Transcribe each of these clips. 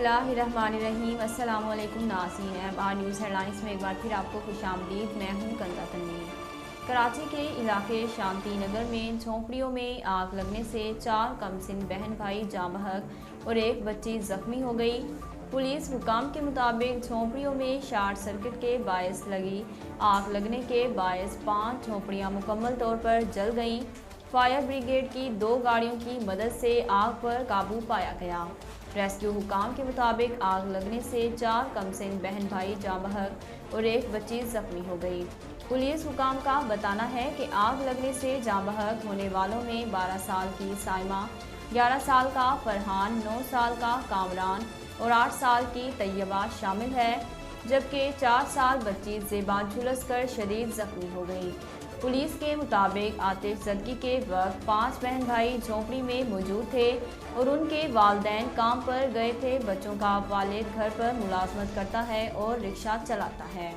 बिस्मिल्लाहिर्रहमानिर्रहीम। अस्सलाम वालेकुम नाज़रीन। एमआर न्यूज़ हेडलाइंस में एक बार फिर आपको खुशामदीद। मैं हूँ कंदा तनवीर। कराची के इलाके शांति नगर में झोंपड़ियों में आग लगने से 4 कमसिन बहन भाई जाँ बहक और एक बच्ची जख्मी हो गई। पुलिस हुकाम के मुताबिक झोंपड़ियों में शार्ट सर्किट के बायस लगी आग लगने के बायस 5 झोंपड़ियाँ मुकम्मल तौर पर जल गईं। फायर ब्रिगेड की 2 गाड़ियों की मदद से आग पर काबू पाया गया। रेस्क्यू हुकाम के मुताबिक आग लगने से 4 कमसिन बहन भाई जाँ बहक और एक बच्ची जख्मी हो गई। पुलिस हुकाम का बताना है कि आग लगने से जाँ बहक होने वालों में 12 साल की साइमा, 11 साल का फरहान, 9 साल का कामरान और 8 साल की तैयबा शामिल है, जबकि 4 साल बच्ची ज़ेबा झुलस कर शदीद जख्मी हो गई। पुलिस के मुताबिक आतिशज़दगी के वक्त 5 बहन भाई झोंपड़ी में मौजूद थे और उनके वालिदैन काम पर गए थे। बच्चों का वालिद घर पर मुलाजमत करता है और रिक्शा चलाता है।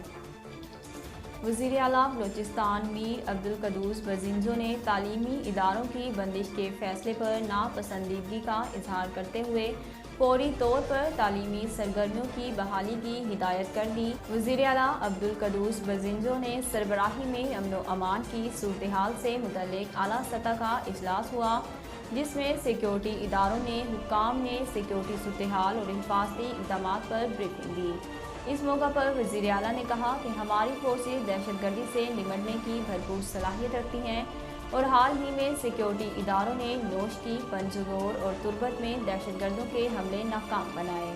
वज़ीर आला बलोचिस्तान मीर अब्दुल क़ुद्दूस बज़िंजो ने तालीमी इदारों की बंदिश के फैसले पर नापसंदीदगी का इजहार करते हुए फौरी तौर पर तालीमी सरगर्मियों की बहाली की हिदायत कर दी। वज़ीर आला अब्दुल क़ुद्दूस बज़िंजो ने सरबराही में अमन व अमान की सूरत हाल से मुतल्लिक़ आला सतह का इजलास हुआ, जिसमें सिक्योरिटी इदारों ने हुक्काम ने सिक्योरिटी सूरत हाल और हिफाजती इक़दामात पर ब्रीफिंग दी। इस मौका पर वज़ीर आला ने कहा कि हमारी फोर्सेज दहशतगर्दी से निपटने की भरपूर सलाहियत रखती हैं और हाल ही में सिक्योरिटी इदारों ने नौशकी, पंजगोर और तुर्बत में दहशतगर्दों के हमले नाकाम बनाए।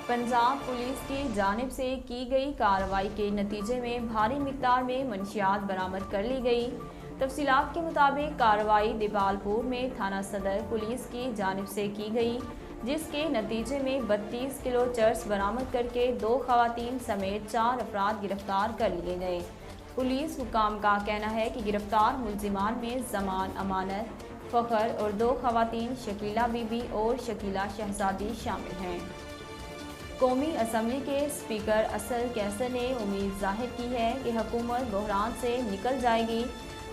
पंजाब पुलिस की जानिब से की गई कार्रवाई के नतीजे में भारी मिकदार में मनशियात बरामद कर ली गई। तफसीलात के मुताबिक कार्रवाई दीपालपुर में थाना सदर पुलिस की जानिब से की गई, जिसके नतीजे में 32 किलो चर्स बरामद करके 2 खवातीन समेत 4 अफराद गिरफ्तार कर लिए गए। पुलिस हुकाम का कहना है कि गिरफ्तार मुलजिमान में जमान अमानत, फ़खर और 2 खवातीन शकीला बीबी और शकीला शहजादी शामिल हैं। कौमी असम्बली के स्पीकर असद कैसर ने उम्मीद जाहिर की है कि हुकूमत बहरान से निकल जाएगी।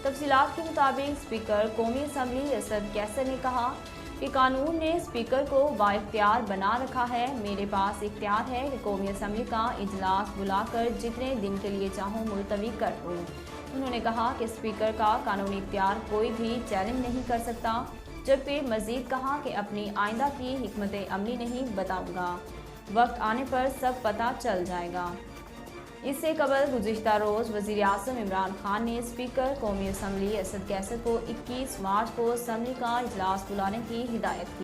तफसीलात के मुताबिक स्पीकर कौमी असम्बली असद कैसर ने कहा कि कानून ने स्पीकर को बाइख्तियार बना रखा है। मेरे पास इख्तियार है कि कौमी असम्बली का इजलास बुलाकर जितने दिन के लिए चाहूँ मुलतवी कर दूँ। उन्होंने कहा कि स्पीकर का कानूनी इख्तियार कोई भी चैलेंज नहीं कर सकता, जबकि मज़ीद कहा कि अपनी आइंदा की हिकमत अमली नहीं बताऊँगा, वक्त आने पर सब पता चल जाएगा। इससे कबल गुज़िश्ता रोज़ वज़ीर आज़म इमरान खान ने स्पीकर कौमी असम्बली असद कैसर को 21 मार्च को असम्बली का इजलास बुलाने की हिदायत की।